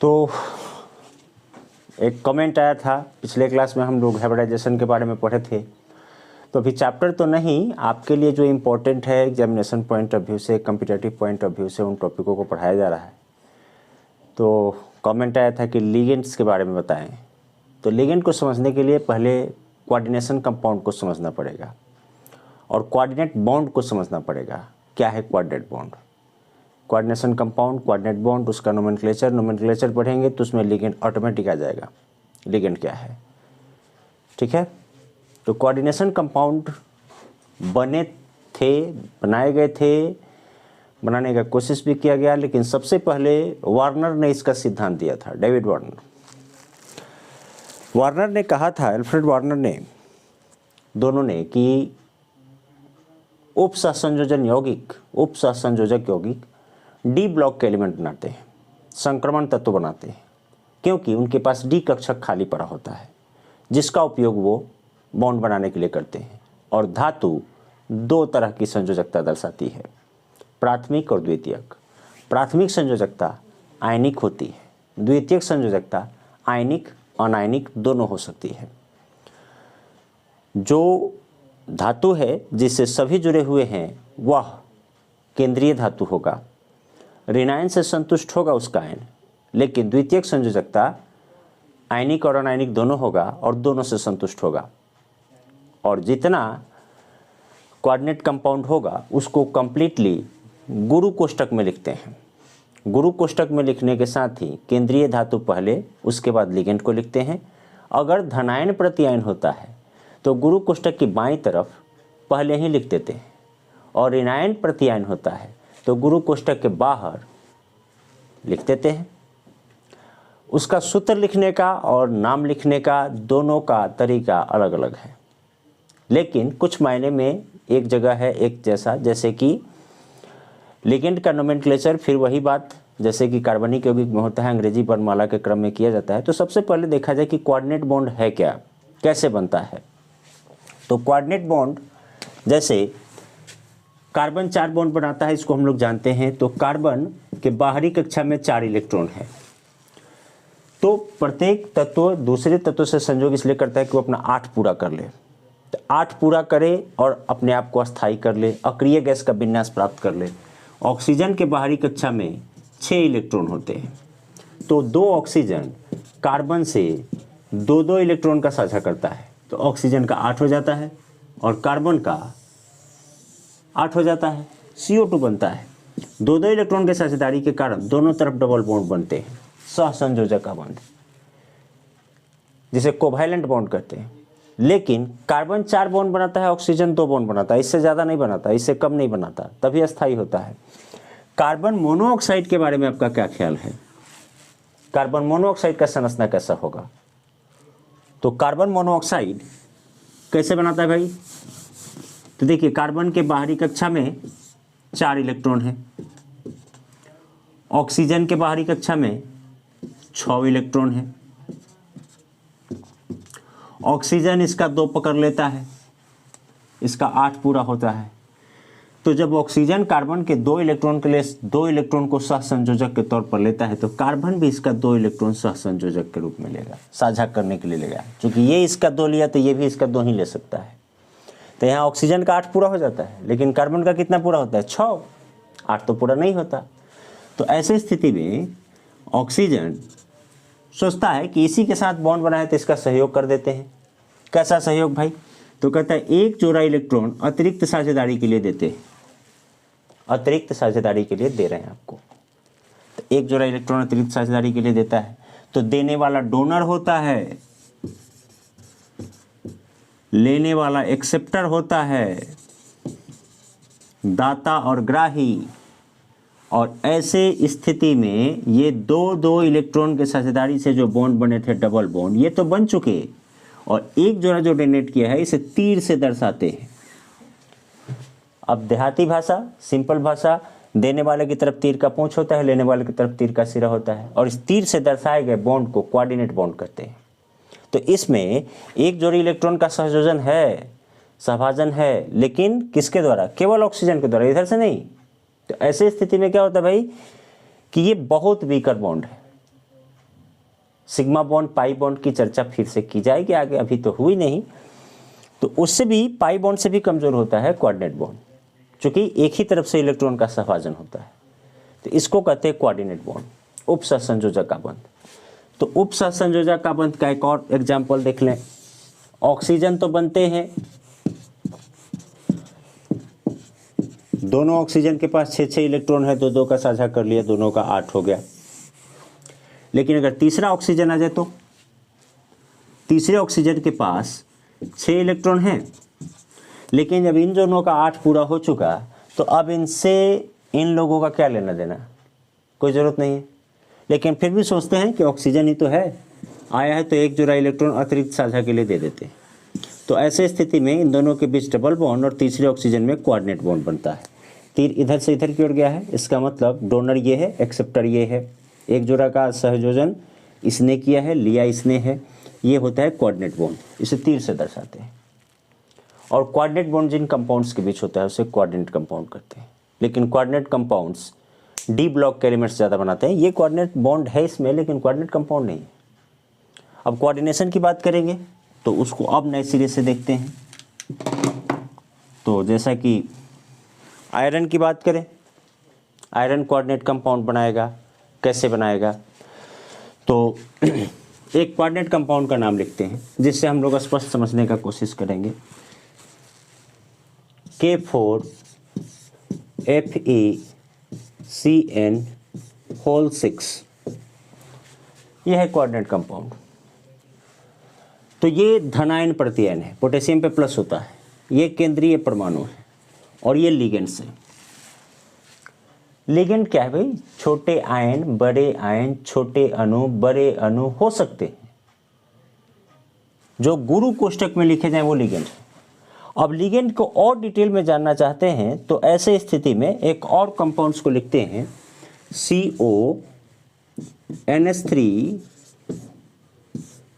तो एक कमेंट आया था, पिछले क्लास में हम लोग हाइब्रिडाइजेशन के बारे में पढ़े थे, तो अभी चैप्टर तो नहीं, आपके लिए जो इम्पोर्टेंट है एग्जामिनेशन पॉइंट ऑफ व्यू से, कम्पिटेटिव पॉइंट ऑफ व्यू से उन टॉपिकों को पढ़ाया जा रहा है। तो कमेंट आया था कि लिगेंड्स के बारे में बताएं। तो लिगेंड को समझने के लिए पहले कोऑर्डिनेशन कंपाउंड को समझना पड़ेगा और कोऑर्डिनेट बॉन्ड को समझना पड़ेगा। क्या है coordinate bond? Coordination compound, coordinate bond, उसका नोमेनक्लेचर पढ़ेंगे तो उसमें लिगेंड ऑटोमेटिक आ जाएगा, लिगेंड क्या है। ठीक है, तो कोऑर्डिनेशन कंपाउंड बनाए गए थे, बनाने का कोशिश भी किया गया, लेकिन सबसे पहले वार्नर ने इसका सिद्धांत दिया था। डेविड वार्नर ने कहा था, एल्फ्रेड वार्नर ने, दोनों ने, कि उपसहसंयोजक यौगिक डी ब्लॉक के एलिमेंट बनाते हैं, संक्रमण तत्व बनाते हैं, क्योंकि उनके पास डी कक्षक खाली पड़ा होता है जिसका उपयोग वो बॉन्ड बनाने के लिए करते हैं। और धातु दो तरह की संयोजकता दर्शाती है, प्राथमिक और द्वितीयक। प्राथमिक संयोजकता आयनिक होती है, द्वितीयक संयोजकता आयनिक अनायनिक दोनों हो सकती है। जो धातु है जिससे सभी जुड़े हुए हैं वह केंद्रीय धातु होगा, ऋणायन से संतुष्ट होगा उसका आयन, लेकिन द्वितीयक संयोजकता आयनिक और अनायनिक दोनों होगा और दोनों से संतुष्ट होगा। और जितना कोऑर्डिनेट कंपाउंड होगा उसको कंप्लीटली गुरु कोष्टक में लिखते हैं। गुरु कोष्टक में लिखने के साथ ही केंद्रीय धातु पहले, उसके बाद लिगेंड को लिखते हैं। अगर धनायन प्रत्यायन होता है तो गुरु कोष्टक की बाईं तरफ पहले ही लिख देते हैं, और ऋणायन प्रत्यायन होता है तो गुरु कोष्टक के बाहर लिख देते हैं। उसका सूत्र लिखने का और नाम लिखने का दोनों का तरीका अलग अलग है, लेकिन कुछ मायने में एक जगह है एक जैसा। जैसे कि लिगेंड का नोमेनक्लेचर फिर वही बात जैसे कि कार्बनिक यौगिक में होता है, अंग्रेजी वर्णमाला के क्रम में किया जाता है। तो सबसे पहले देखा जाए कि कोऑर्डिनेट बॉन्ड है क्या, कैसे बनता है। तो कोऑर्डिनेट बॉन्ड, जैसे कार्बन 4 बॉन्ड बनाता है, इसको हम लोग जानते हैं। तो कार्बन के बाहरी कक्षा में 4 इलेक्ट्रॉन है, तो प्रत्येक तत्व दूसरे तत्व से संयोग इसलिए करता है कि वो अपना 8 पूरा कर ले। तो 8 पूरा करे और अपने आप को अस्थायी कर ले, अक्रिय गैस का विन्यास प्राप्त कर ले। ऑक्सीजन के बाहरी कक्षा में 6 इलेक्ट्रॉन होते हैं, तो 2 ऑक्सीजन कार्बन से 2-2 इलेक्ट्रॉन का साझा करता है, तो ऑक्सीजन का 8 हो जाता है और कार्बन का 8 हो जाता है, CO2 बनता है। 2-2 इलेक्ट्रॉन के साझेदारी के कारण दोनों तरफ डबल बॉन्ड बनते हैं, सहसंयोजक बॉन्ड, जिसे कोवैलेंट बॉन्ड कहते हैं। लेकिन कार्बन 4 बॉन्ड बनाता है, ऑक्सीजन 2 बॉन्ड बनाता है, इससे ज़्यादा नहीं बनाता, इससे कम नहीं बनाता, तभी अस्थायी होता है। कार्बन मोनोऑक्साइड के बारे में आपका क्या ख्याल है? कार्बन मोनोऑक्साइड का संरचना कैसा होगा? तो कार्बन मोनोऑक्साइड कैसे बनाता है भाई? तो देखिए, कार्बन के बाहरी कक्षा में 4 इलेक्ट्रॉन है, ऑक्सीजन के बाहरी कक्षा में 6 इलेक्ट्रॉन है, ऑक्सीजन इसका 2 पकड़ लेता है, इसका 8 पूरा होता है। तो जब ऑक्सीजन कार्बन के 2 इलेक्ट्रॉन के लिए 2 इलेक्ट्रॉन को सहसंयोजक के तौर पर लेता है, तो कार्बन भी इसका 2 इलेक्ट्रॉन सहसंयोजक के रूप में लेगा, साझा करने के लिए लेगा। क्योंकि ये इसका 2 लिया तो ये भी इसका 2 ही ले सकता है। तो यहाँ ऑक्सीजन का 8 पूरा हो जाता है, लेकिन कार्बन का कितना पूरा होता है? 6। 8 तो पूरा नहीं होता। तो ऐसी स्थिति में ऑक्सीजन सोचता है कि इसी के साथ बॉन्ड बनाए तो इसका सहयोग कर देते हैं। कैसा सहयोग भाई? तो कहता है एक जोड़ा इलेक्ट्रॉन अतिरिक्त साझेदारी के लिए देते हैं, अतिरिक्त साझेदारी के लिए दे रहे हैं आपको। तो एक जोड़ा इलेक्ट्रॉन अतिरिक्त साझेदारी के लिए देता है, तो देने वाला डोनर होता है, लेने वाला एक्सेप्टर होता है, दाता और ग्राही। और ऐसे स्थिति में ये 2-2 इलेक्ट्रॉन के साझेदारी से जो बॉन्ड बने थे, डबल बॉन्ड, ये तो बन चुके, और एक जोड़ा जो डोनेट किया है इसे तीर से दर्शाते हैं। अब देहाती भाषा, सिंपल भाषा, देने वाले की तरफ तीर का पूंछ होता है, लेने वाले की तरफ तीर का सिरा होता है, और इस तीर से दर्शाए गए बॉन्ड को कोऑर्डिनेट बॉन्ड कहते हैं। तो इसमें एक जोड़ी इलेक्ट्रॉन का सहसंयोजन है, सहभाजन है, लेकिन किसके द्वारा? केवल ऑक्सीजन के द्वारा, इधर से नहीं। तो ऐसे स्थिति में क्या होता है भाई कि ये बहुत वीकर बॉन्ड है, सिग्मा बॉन्ड पाई बॉन्ड की चर्चा फिर से की जाएगी आगे, अभी तो हुई नहीं। तो उससे भी पाई बॉन्ड से भी कमज़ोर होता है कोऑर्डिनेट बॉन्ड, चूँकि एक ही तरफ से इलेक्ट्रॉन का सहभाजन होता है। तो इसको कहते हैं कोऑर्डिनेट बॉन्ड, उप सहसंयोजक का बंध। तो उप सहसंयोजक का बंध का एक और एग्जाम्पल देख लें। ऑक्सीजन तो बनते हैं, दोनों ऑक्सीजन के पास 6 इलेक्ट्रॉन है, 2 का साझा कर लिया, दोनों का 8 हो गया। लेकिन अगर तीसरा ऑक्सीजन आ जाए तो तीसरे ऑक्सीजन के पास 6 इलेक्ट्रॉन हैं, लेकिन जब इन दोनों का 8 पूरा हो चुका तो अब इनसे इन लोगों का क्या लेना देना, कोई ज़रूरत नहीं है। लेकिन फिर भी सोचते हैं कि ऑक्सीजन ही तो है, आया है तो एक जोड़ा इलेक्ट्रॉन अतिरिक्त साझा के लिए दे देते हैं। तो ऐसे स्थिति में इन दोनों के बीच डबल बॉन्ड और तीसरे ऑक्सीजन में कोऑर्डिनेट बॉन्ड बनता है। तीर इधर से इधर की ओर गया है, इसका मतलब डोनर ये है, एक्सेप्टर ये है, एक जोड़ा का सहयोजन इसने किया है, लिया इसने है, ये होता है कोऑर्डिनेट बॉन्ड। इसे तीर से दर्शाते हैं। और कोऑर्डिनेट बॉन्ड जिन कंपाउंड्स के बीच होता है उसे कोऑर्डिनेट कंपाउंड करते हैं। लेकिन कोऑर्डिनेट कंपाउंड्स डी ब्लॉक के एलिमेंट्स ज़्यादा बनाते हैं। ये कोऑर्डिनेट बॉन्ड है इसमें, लेकिन कोऑर्डिनेट कंपाउंड नहीं है। अब कोऑर्डिनेशन की बात करेंगे तो उसको अब नए सिरे से देखते हैं। तो जैसा कि आयरन की बात करें, आयरन कोऑर्डिनेट कंपाउंड बनाएगा, कैसे बनाएगा? तो एक कोऑर्डिनेट कंपाउंड का नाम लिखते हैं जिससे हम लोग स्पष्ट समझने का कोशिश करेंगे। K4FeCN6, यह है कोऑर्डिनेट कंपाउंड। तो ये धनायन प्रतिआयन है, पोटेशियम पे प्लस होता है, ये केंद्रीय परमाणु है और ये लिगेंड्स है। लिगेंड क्या है भाई? छोटे आयन, बड़े आयन, छोटे अणु, बड़े अणु हो सकते हैं, जो गुरु कोष्टक में लिखे जाए वो लिगेंड है। अब लिगेंड को और डिटेल में जानना चाहते हैं तो ऐसे स्थिति में एक और कंपाउंड्स को लिखते हैं, CONH3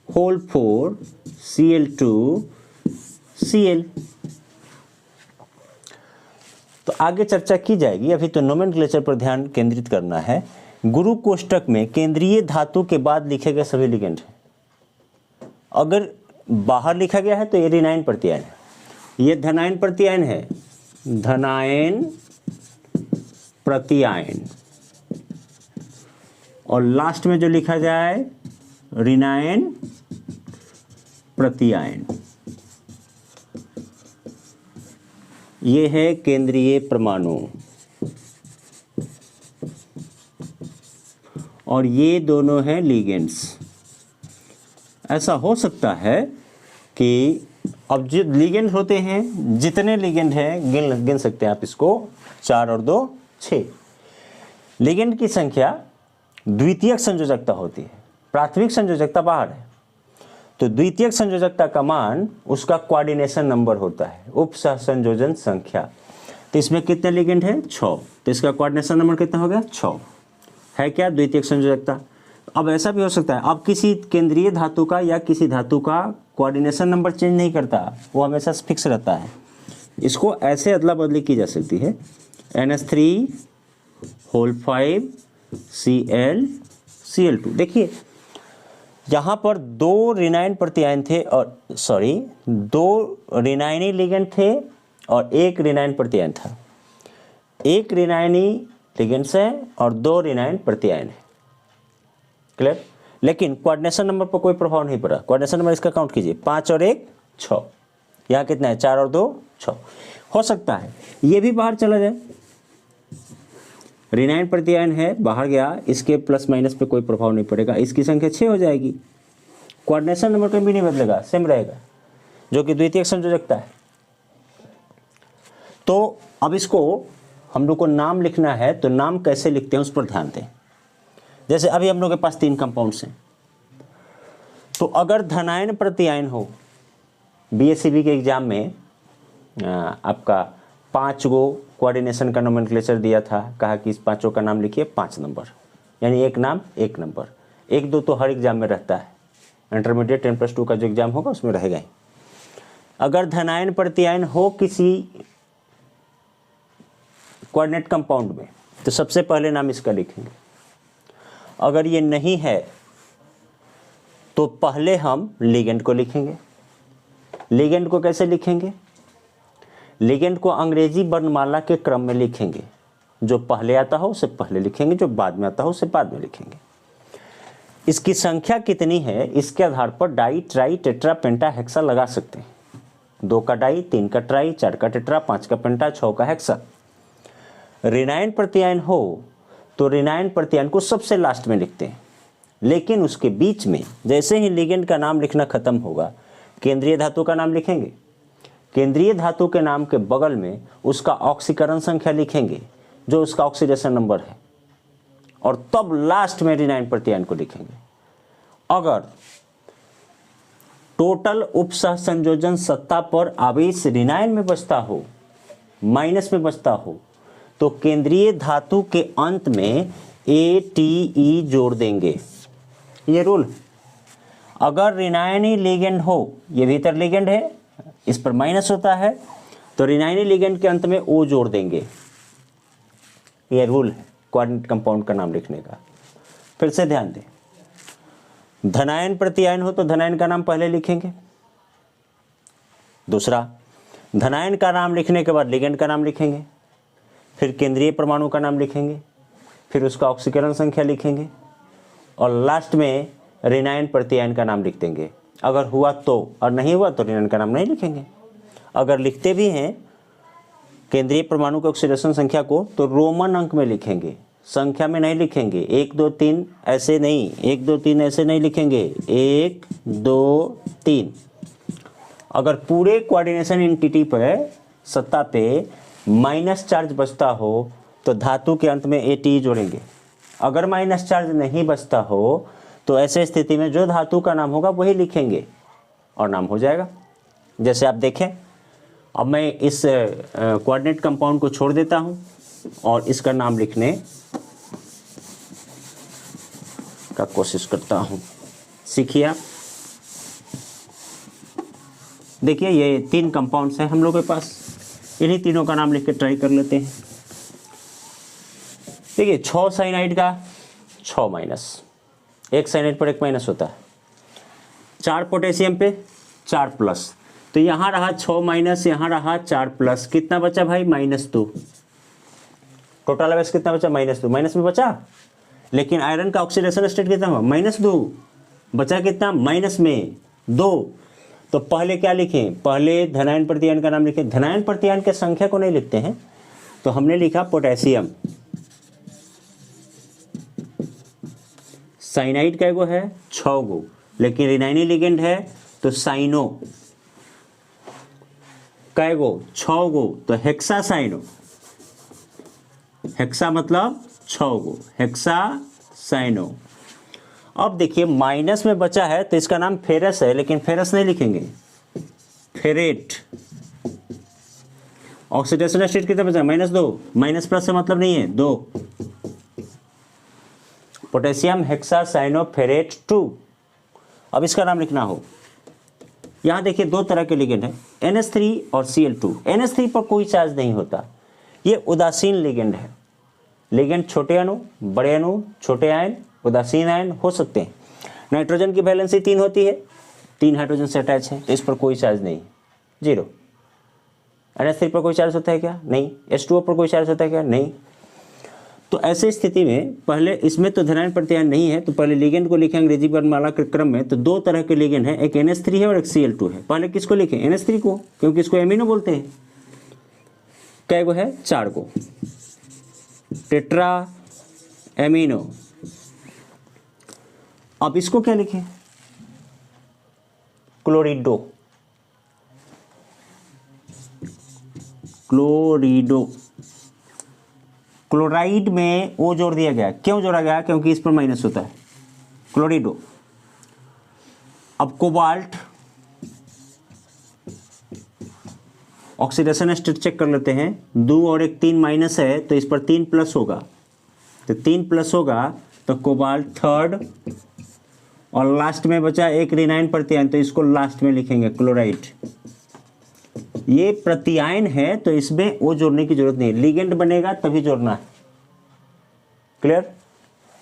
4Cl2Cl। तो आगे चर्चा की जाएगी, अभी तो नोमेनक्लेचर पर ध्यान केंद्रित करना है। गुरु कोष्टक में केंद्रीय धातु के बाद लिखे गए सभी लिगेंड हैं। अगर बाहर लिखा गया है तो ये ऋणायन प्रतिआयन है, ये धनायन प्रतिआयन है, धनायन प्रतिआयन, और लास्ट में जो लिखा जाए ऋणायन प्रतिआयन, ये है केंद्रीय परमाणु, और ये दोनों हैं लिगेंड्स। ऐसा हो सकता है कि अब जो लिगेंड होते हैं, जितने लिगेंड हैं गिन सकते हैं आप इसको, 4 और 2 6। लिगेंड की संख्या द्वितीयक संयोजकता होती है, प्राथमिक संयोजकता बाहर है। तो द्वितीयक संयोजकता का मान उसका कोऑर्डिनेशन नंबर होता है, उप सहसंयोजन संख्या। तो इसमें कितने लिगेंड है? 6। तो इसका कोऑर्डिनेशन नंबर कितना हो गया? 6 है क्या द्वितीयक संयोजकता। अब ऐसा भी हो सकता है, अब किसी केंद्रीय धातु का या किसी धातु का कोऑर्डिनेशन नंबर चेंज नहीं करता, वो हमेशा फिक्स रहता है। इसको ऐसे अदला बदली की जा सकती है, NH3 होल 5 Cl2। देखिए यहाँ पर 2 ऋणायन प्रतिआयन थे, और 2 ऋणायनी लिगेंड थे और 1 ऋणायन प्रतिआयन था। 1 ऋणायनी लिगेंड्स है और 2 ऋणायन प्रतिआयन है। क्लियर? लेकिन कोऑर्डिनेशन नंबर पर कोई प्रभाव नहीं पड़ा। कोऑर्डिनेशन नंबर इसका काउंट कीजिए, 5 और 1 6। यहाँ कितना है? 4 और 2 6। हो सकता है ये भी बाहर चला जाए, ऋणायन प्रतिआयन है, बाहर गया, इसके प्लस माइनस पे कोई प्रभाव नहीं पड़ेगा, इसकी संख्या 6 हो जाएगी। कोऑर्डिनेशन नंबर कभी नहीं बदलेगा, सेम रहेगा, जो कि द्वितीयक संयोजकता है। तो अब इसको हम लोग को नाम लिखना है, तो नाम कैसे लिखते हैं उस पर ध्यान दें। जैसे अभी हम लोग के पास 3 कंपाउंड्स हैं, तो अगर धनायन प्रतिआयन हो, BSCB के एग्जाम में आपका 5 गो कोऑर्डिनेशन का नोमेनक्लेचर दिया था, कहा कि इस 5 का नाम लिखिए 5 नंबर, यानी एक नाम एक नंबर। 1 2 तो हर एग्जाम में रहता है, इंटरमीडिएट 10+2 का जो एग्जाम होगा उसमें रहेगा ही। अगर धनायन प्रतिआयन हो किसी कोऑर्डिनेट कंपाउंड में तो सबसे पहले नाम इसका लिखेंगे। अगर ये नहीं है तो पहले हम लिगेंड को लिखेंगे। लिगेंड को कैसे लिखेंगे? लिगेंड को अंग्रेजी वर्णमाला के क्रम में लिखेंगे। जो पहले आता हो उसे पहले लिखेंगे, जो बाद में आता हो उसे बाद में लिखेंगे। इसकी संख्या कितनी है इसके आधार पर डाई, ट्राई, टेट्रा, पेंटा, हेक्सा लगा सकते हैं। 2 का डाई, 3 का ट्राई, 4 का टेट्रा, 5 का पेंटा, 6 का हेक्सा। ऋणायन प्रत्यायन हो तो ऋणायन प्रत्यायन को सबसे लास्ट में लिखते हैं, लेकिन उसके बीच में जैसे ही लिगेंड का नाम लिखना खत्म होगा केंद्रीय धातु का नाम लिखेंगे। केंद्रीय धातु के नाम के बगल में उसका ऑक्सीकरण संख्या लिखेंगे, जो उसका ऑक्सीडेशन नंबर है, और तब लास्ट में ऋणायन प्रत्यायन को लिखेंगे। अगर टोटल उपसह संयोजन सत्ता पर आवेश ऋणायन में बचता हो, माइनस में बचता हो, तो केंद्रीय धातु के अंत में ATE जोड़ देंगे। ये रूल। अगर ऋणायनी लिगेंड हो, ये भीतर लिगेंड है, इस पर माइनस होता है, तो ऋणायनी लिगेंड के अंत में O जोड़ देंगे। ये रूल है कोऑर्डिनेट कंपाउंड का नाम लिखने का। फिर से ध्यान दें, धनायन प्रत्यायन हो तो धनायन का नाम पहले लिखेंगे। दूसरा, धनायन का नाम लिखने के बाद लिगेंड का नाम लिखेंगे, फिर केंद्रीय परमाणु का नाम लिखेंगे, फिर उसका ऑक्सीकरण संख्या लिखेंगे, और लास्ट में ऋणायन प्रत्यायन का नाम लिख देंगे। अगर हुआ तो, और नहीं हुआ तो ऋणायन का नाम नहीं लिखेंगे। अगर लिखते भी हैं केंद्रीय परमाणु के ऑक्सीडेशन संख्या को तो रोमन अंक में लिखेंगे, संख्या में नहीं लिखेंगे। 1 2 3 ऐसे नहीं, 1 2 3 ऐसे नहीं लिखेंगे, 1 2 3। अगर पूरे कोऑर्डिनेशन एंटिटी पर सत्ता पे माइनस चार्ज बचता हो तो धातु के अंत में ATE जोड़ेंगे। अगर माइनस चार्ज नहीं बचता हो तो ऐसे स्थिति में जो धातु का नाम होगा वही लिखेंगे और नाम हो जाएगा। जैसे आप देखें, अब मैं इस कोऑर्डिनेट कंपाउंड को छोड़ देता हूं और इसका नाम लिखने का कोशिश करता हूं। सीखिए आप। देखिए ये 3 कंपाउंड्स हैं हम लोगों के पास, इन्हीं तीनों का नाम लिख के ट्राई कर लेते हैं। देखिए 6 साइनाइड का 6 माइनस, 1 साइनाइड पर 1 माइनस होता है। 4 पोटेशियम पे 4 प्लस, तो यहाँ रहा 6 माइनस, यहाँ रहा 4 प्लस, कितना बचा भाई? -2। टोटल आवेश कितना बचा? -2। माइनस में बचा, लेकिन आयरन का ऑक्सीडेशन स्टेट कितना हुआ? -2। बचा कितना? माइनस में 2। तो पहले क्या लिखें? पहले धनायन प्रत्यायन का नाम लिखें। धनायन प्रत्यायन के संख्या को नहीं लिखते हैं, तो हमने लिखा पोटेशियम। साइनाइड का एगो है 6 गो, लेकिन ऋणायनी लिगेंड है तो साइनो का एगो 6 गो, तो हेक्सा साइनो। हेक्सा मतलब 6 गो, हेक्सा साइनो। अब देखिए माइनस में बचा है तो इसका नाम फेरस है, लेकिन फेरस नहीं लिखेंगे, फेरेट। ऑक्सीडेशन स्टेट कितना बचा? -2। माइनस प्लस से मतलब नहीं है, 2। Potassium hexacyanoferrate 2। अब इसका नाम लिखना हो, यहाँ देखिए 2 तरह के लिगेंड हैं, NH3 और Cl2। NH3 पर कोई चार्ज नहीं होता, ये उदासीन लिगेंड है। लिगेंड छोटे अणु, बड़े अणु, छोटे आयन, उदासीन आयन हो सकते हैं। नाइट्रोजन की वैलेंसी 3 होती है, 3 हाइड्रोजन से अटैच है, तो इस पर कोई चार्ज नहीं, 0। NH3 पर कोई चार्ज होता है क्या? नहीं। H2O पर कोई चार्ज होता है क्या? नहीं। तो ऐसे स्थिति में पहले इसमें तो धनायन प्रत्यायन नहीं है, तो पहले लिगेंड को लिखें अंग्रेजी वर्णमाला के क्रम में। तो 2 तरह के लिगेंड हैं, एक NH3 है और एक Cl2 है। पहले किसको लिखें? NH3 को, क्योंकि इसको एमिनो बोलते हैं। कै गो है? 4 गो, टेट्रा एमिनो। अब इसको क्या लिखें? क्लोरिडो, क्लोरिडो। क्लोराइड में O जोड़ दिया गया, क्यों जोड़ा गया? क्योंकि इस पर माइनस होता है, क्लोरिडो। अब कोबाल्ट, ऑक्सीडेशन स्टेट चेक कर लेते हैं। 2 और 1 3 माइनस है, तो इस पर 3 प्लस होगा, तो 3 प्लस होगा तो कोबाल्ट 3rd, और लास्ट में बचा एक ऋणायन प्रत्यायन, तो इसको लास्ट में लिखेंगे क्लोराइड। ये प्रत्यायन है तो इसमें O जोड़ने की जरूरत नहीं, लिगेंड बनेगा तभी जोड़ना है। क्लियर?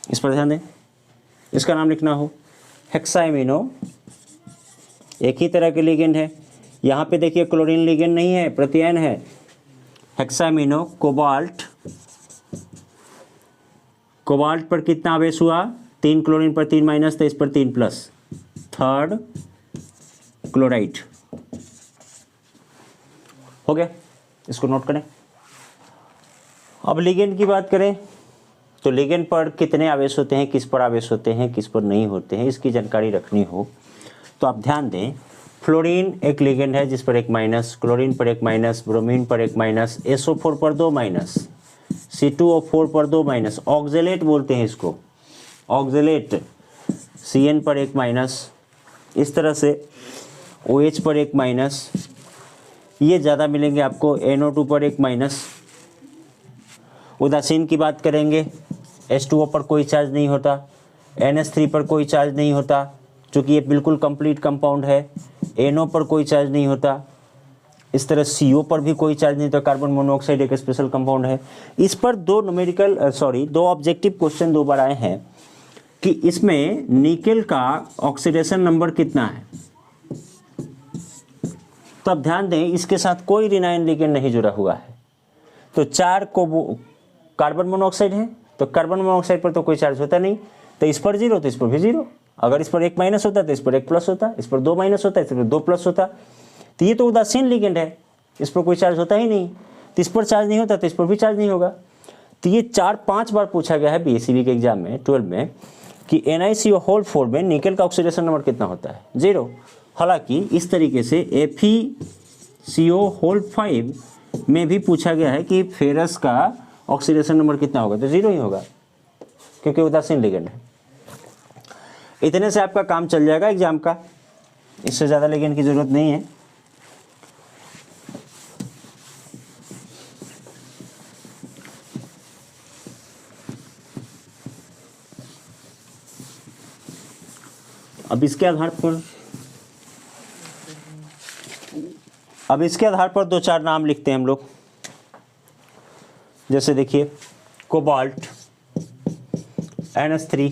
इस पर ध्यान दें। इसका नाम लिखना हो हेक्साइमिनो एक ही तरह के लिगेंड है। यहाँ पे देखिए क्लोरीन लिगेंड नहीं है, प्रत्यायन है। हेक्साइमिनो कोबाल्ट, कोबाल्ट पर कितना आवेश हुआ, 3 क्लोरीन पर 3 माइनस, तो इस पर 3 प्लस, थर्ड क्लोराइड। हो गया, इसको नोट करें। अब लिगेंड की बात करें तो लिगेंड पर कितने आवेश होते हैं, किस पर आवेश होते हैं, किस पर नहीं होते हैं, इसकी जानकारी रखनी हो तो आप ध्यान दें। फ्लोरीन एक लिगेंड है जिस पर 1 माइनस, क्लोरीन पर 1 माइनस, ब्रोमीन पर 1 माइनस, SO4 पर 2 माइनस, C2O4 पर 2 माइनस, ऑक्जेलेट बोलते हैं इसको, ऑक्जेलेट, CN पर 1 माइनस, इस तरह से OH पर 1 माइनस, ये ज़्यादा मिलेंगे आपको, NO2 पर 1 माइनस। उदासीन की बात करेंगे, H2O पर कोई चार्ज नहीं होता, NH3 पर कोई चार्ज नहीं होता क्योंकि ये बिल्कुल कंप्लीट कंपाउंड है, NO पर कोई चार्ज नहीं होता, इस तरह CO पर भी कोई चार्ज नहीं होता, कार्बन मोनोऑक्साइड एक स्पेशल कंपाउंड है। इस पर दो ऑब्जेक्टिव क्वेश्चन 2 बार आए हैं कि इसमें निकेल का ऑक्सीडेशन नंबर कितना है। तो अब ध्यान दें, इसके साथ कोई रिनाइन लिगेंड नहीं जुड़ा हुआ है, तो 4 को कार्बन मोनोऑक्साइड है, तो कार्बन मोनोऑक्साइड पर तो कोई चार्ज होता नहीं, तो इस पर 0 तो इस पर भी 0। अगर इस पर 1 माइनस होता तो इस पर 1 प्लस होता, इस पर 2 माइनस होता इस पर 2 प्लस होता। तो ये तो उदासीन लिगेंड है, इस पर कोई चार्ज होता ही नहीं, तो इस पर चार्ज नहीं होता तो इस पर भी चार्ज नहीं होगा। तो ये 4-5 बार पूछा गया है BSCB के एग्जाम में 12 में कि NiCO4 में निकेल का ऑक्सीडेशन नंबर कितना होता है, 0। हालांकि इस तरीके से FeCO5 में भी पूछा गया है कि फेरस का ऑक्सीडेशन नंबर कितना होगा, तो 0 ही होगा क्योंकि उदासीन लिगेंड है। इतने से आपका काम चल जाएगा एग्जाम का, इससे ज़्यादा लिगेंड की ज़रूरत नहीं है। अब इसके आधार पर 2-4 नाम लिखते हैं हम लोग। जैसे देखिए कोबाल्ट, NH3,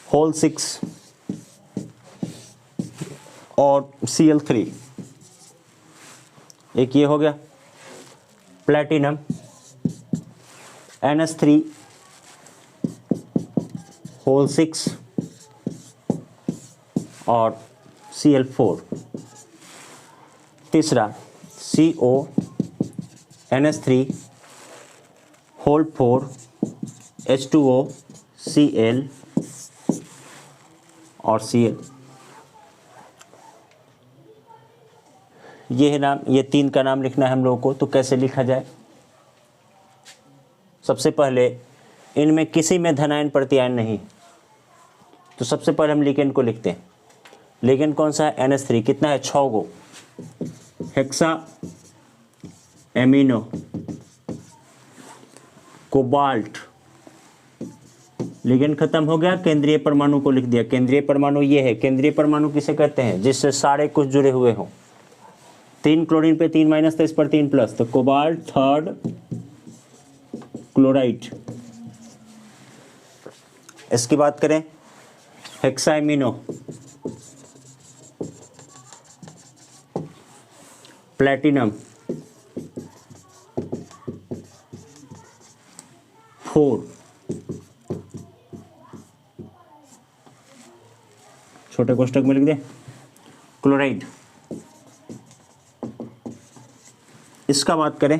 होल 6 और Cl3, एक ये हो गया। प्लेटिनम, NH3, होल 6 और Cl4। तीसरा CO, NH3, whole 4, H2O, Cl और Cl। ये है नाम, ये 3 का नाम लिखना है हम लोगों को। तो कैसे लिखा जाए, सबसे पहले इनमें किसी में धनायन प्रत्यायन नहीं, तो सबसे पहले हम लिगेंड को लिखते हैं। लिगेंड कौन सा है, NH3, कितना है, 6 गो, हेक्सा एमिनो, कोबाल्ट, लिगेंड खत्म हो गया। केंद्रीय परमाणु को लिख दिया। केंद्रीय परमाणु ये है, केंद्रीय परमाणु किसे कहते हैं, जिससे सारे कुछ जुड़े हुए हों। 3 क्लोरीन पे 3 माइनस, तो इस पर 3 प्लस, तो कोबाल्ट थर्ड क्लोराइड। इसकी बात करें, हेक्साइमिनो, प्लेटिनम 4, छोटे कोष्टक में लिख दे, क्लोराइड। इसका बात करें,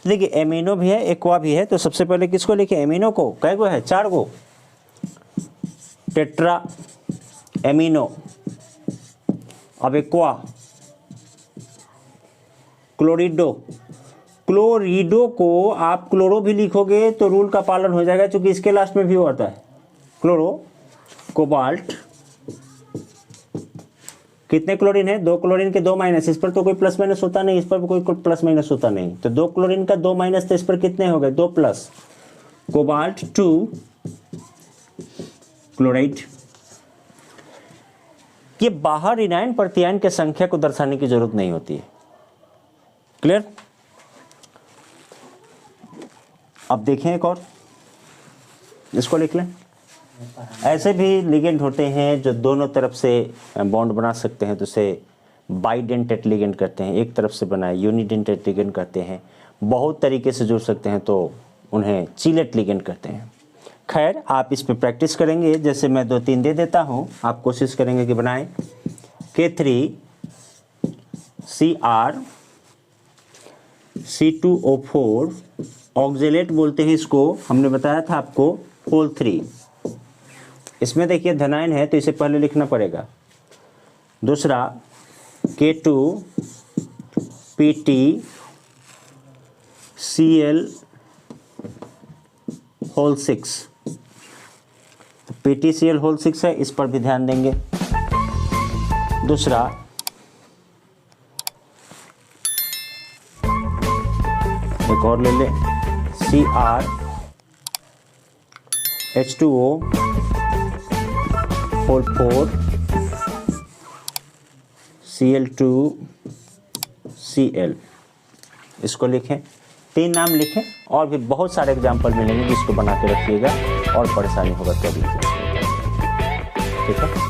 देखिए एमिनो भी है, एक्वा भी है, तो सबसे पहले किसको लिखे, एमिनो को। कै गो है, 4 गो, टेट्रा एमिनो। अब एक्वा, क्लोरिडो, क्लोरिडो को आप क्लोरो भी लिखोगे तो रूल का पालन हो जाएगा, क्योंकि इसके लास्ट में भी होता है क्लोरो। कोबाल्ट, कितने क्लोरीन है, 2 क्लोरीन के 2 माइनस, इस पर तो कोई प्लस माइनस होता नहीं, इस पर भी कोई प्लस माइनस होता नहीं, तो 2 क्लोरीन का 2 माइनस, तो इस पर कितने हो गए, 2 प्लस। Cobalt 2 chloride. ये बाहर इनायन प्रत्यायन के संख्या को दर्शाने की जरूरत नहीं होती है, क्लियर। अब देखें एक और, इसको लिख लें, ऐसे भी लिगेंड होते हैं जो दोनों तरफ से बॉन्ड बना सकते हैं, तो उसे बाइडेंटेट लिगेंड करते हैं। एक तरफ से बनाए यूनिडेंटेट लिगेंड करते हैं। बहुत तरीके से जुड़ सकते हैं तो उन्हें चीलेट लिगेंड करते हैं। खैर, आप इस पे प्रैक्टिस करेंगे। जैसे मैं 2-3 दे देता हूँ, आप कोशिश करेंगे कि बनाएं। K3CR C2O4 ऑक्जेलेट बोलते हैं इसको, हमने बताया था आपको, होल 3। इसमें देखिए धनायन है तो इसे पहले लिखना पड़ेगा। दूसरा K2PTCl होल 6, तो PTCl होल 6 है, इस पर भी ध्यान देंगे। दूसरा एक और ले लें, CrH2O होल 4 Cl2Cl, इसको लिखें। 3 नाम लिखें, और भी बहुत सारे एग्जाम्पल मिलेंगे जिसको बना के रखिएगा और परेशानी होगा तो लिखिए। ठीक है।